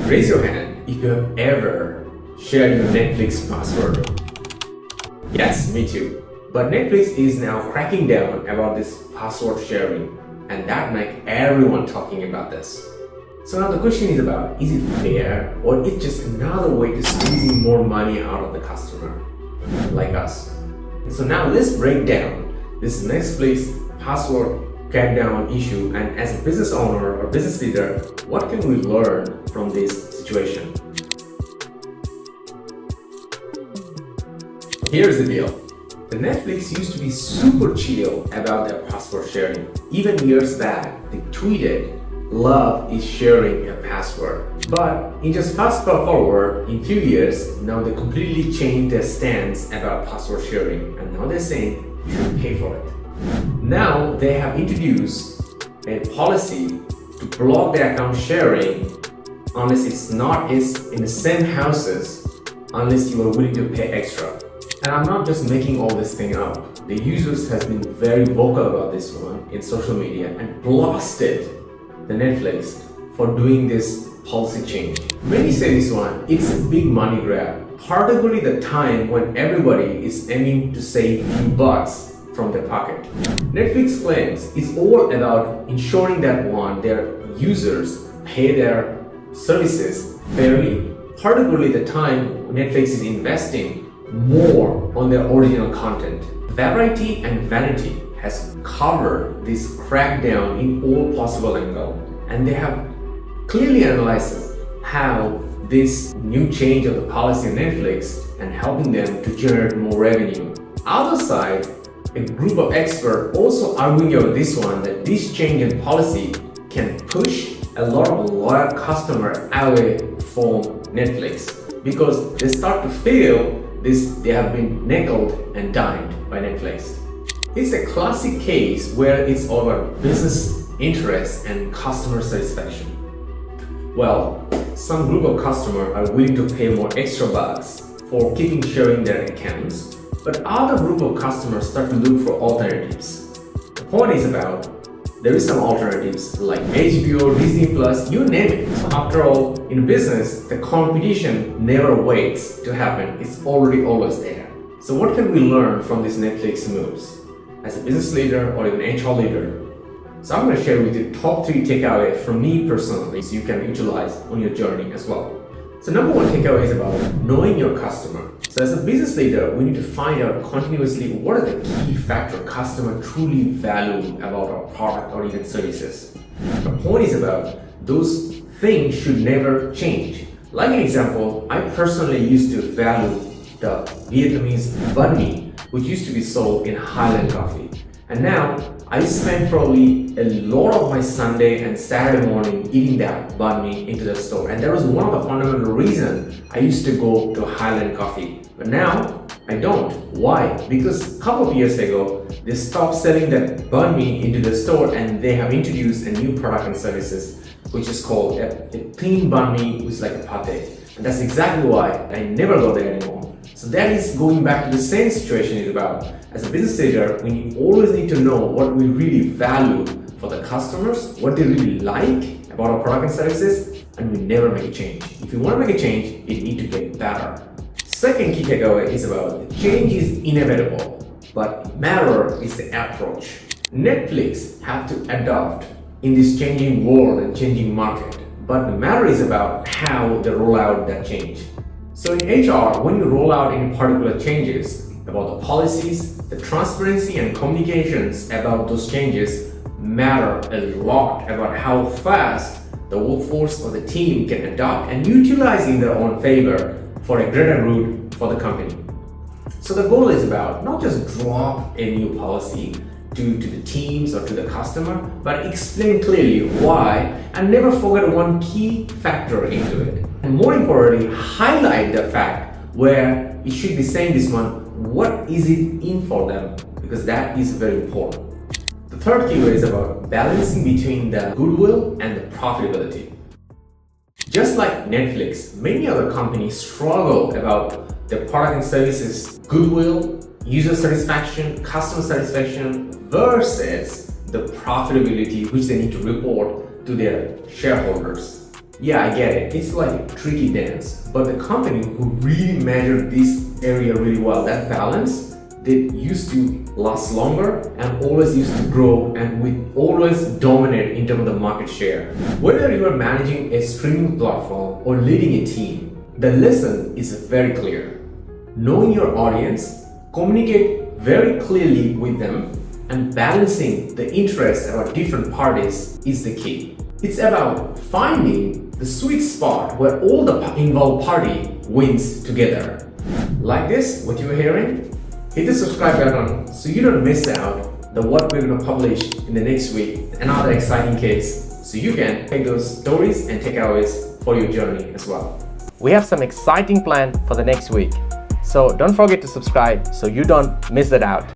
Raise your hand if you have ever shared your Netflix password. Yes, me too. But Netflix is now cracking down about this password sharing, and that makes everyone talking about this. So now the question is about, is it fair or it's just another way to squeeze more money out of the customer like us? So now let's break down this Netflix password crackdown issue, and as a business owner or business leader, what can we learn from this situation? Here's the deal. The Netflix used to be super chill about their password sharing. Even years back, they tweeted, "Love is sharing a password." But in just fast forward, in few years, now they completely changed their stance about password sharing, and now they're saying you should pay for it. Now they have introduced a policy to block the account sharing unless it's not in the same houses, unless you are willing to pay extra. And I'm not just making all this thing up. The users has been very vocal about this one in social media and blasted the Netflix for doing this policy change. When you say this one, it's a big money grab, particularly the time when everybody is aiming to save a few bucks from their pocket. Netflix claims it's all about ensuring that their users pay their services fairly, particularly the time Netflix is investing more on their original content. Variety and Vanity has covered this crackdown in all possible angles, and they have clearly analyzed how this new change of the policy of Netflix and helping them to generate more revenue. Other side, a group of experts also arguing about this one, that this change in policy can push a lot of loyal customers away from Netflix because they start to feel they have been nickeled and dimed by Netflix. It's a classic case where it's all about business interest and customer satisfaction. Well, some group of customers are willing to pay more extra bucks for keeping sharing their accounts, but other group of customers start to look for alternatives. The point is about there is some alternatives like HBO, Disney Plus, you name it. So after all, in business, the competition never waits to happen. It's already always there. So what can we learn from these Netflix moves as a business leader or even HR leader? So I'm going to share with you top 3 takeaways from me personally so you can utilize on your journey as well. So number 1 takeaway is about knowing your customer. So as a business leader, we need to find out continuously what are the key factors customer truly value about our product or even services. The point is about those things should never change. Like an example, I personally used to value the Vietnamese banh mi, which used to be sold in Highland Coffee. And now I spend probably a lot of my Sunday and Saturday morning eating that banh mi into the store. And that was one of the fundamental reasons I used to go to Highland Coffee. But now I don't. Why? Because a couple of years ago, they stopped selling that banh mi into the store and they have introduced a new product and services which is called a clean banh mi, which is like a pate. And that's exactly why I never go there anymore. So that is going back to the same situation is about. As a business leader, we always need to know what we really value for the customers, what they really like about our product and services, and we never make a change. If you want to make a change, you need to get better. Second key takeaway is about change is inevitable, but matter is the approach. Netflix have to adapt in this changing world and changing market, but the matter is about how they roll out that change. So in HR, when you roll out any particular changes about the policies, the transparency and communications about those changes matter a lot about how fast the workforce or the team can adapt and utilize in their own favor for a greater good for the company. So the goal is about not just drop a new policy to the teams or to the customer, but explain clearly why and never forget one key factor into it. And more importantly, highlight the fact where it should be saying this one, what is it in for them? Because that is very important. The third keyword is about balancing between the goodwill and the profitability. Just like Netflix, many other companies struggle about their product and services goodwill, user satisfaction, customer satisfaction versus the profitability which they need to report to their shareholders. Yeah, I get it. It's like a tricky dance. But the company who really measured this area really well, that balance, they used to last longer and always used to grow and would always dominate in terms of the market share. Whether you are managing a streaming platform or leading a team, the lesson is very clear. Knowing your audience, communicate very clearly with them, and balancing the interests of different parties is the key. It's about finding the sweet spot where all the involved party wins together. Like this, what you're hearing? Hit the subscribe button so you don't miss out the what we're going to publish in the next week, another exciting case, so you can take those stories and takeaways for your journey as well. We have some exciting plan for the next week, so don't forget to subscribe so you don't miss it out.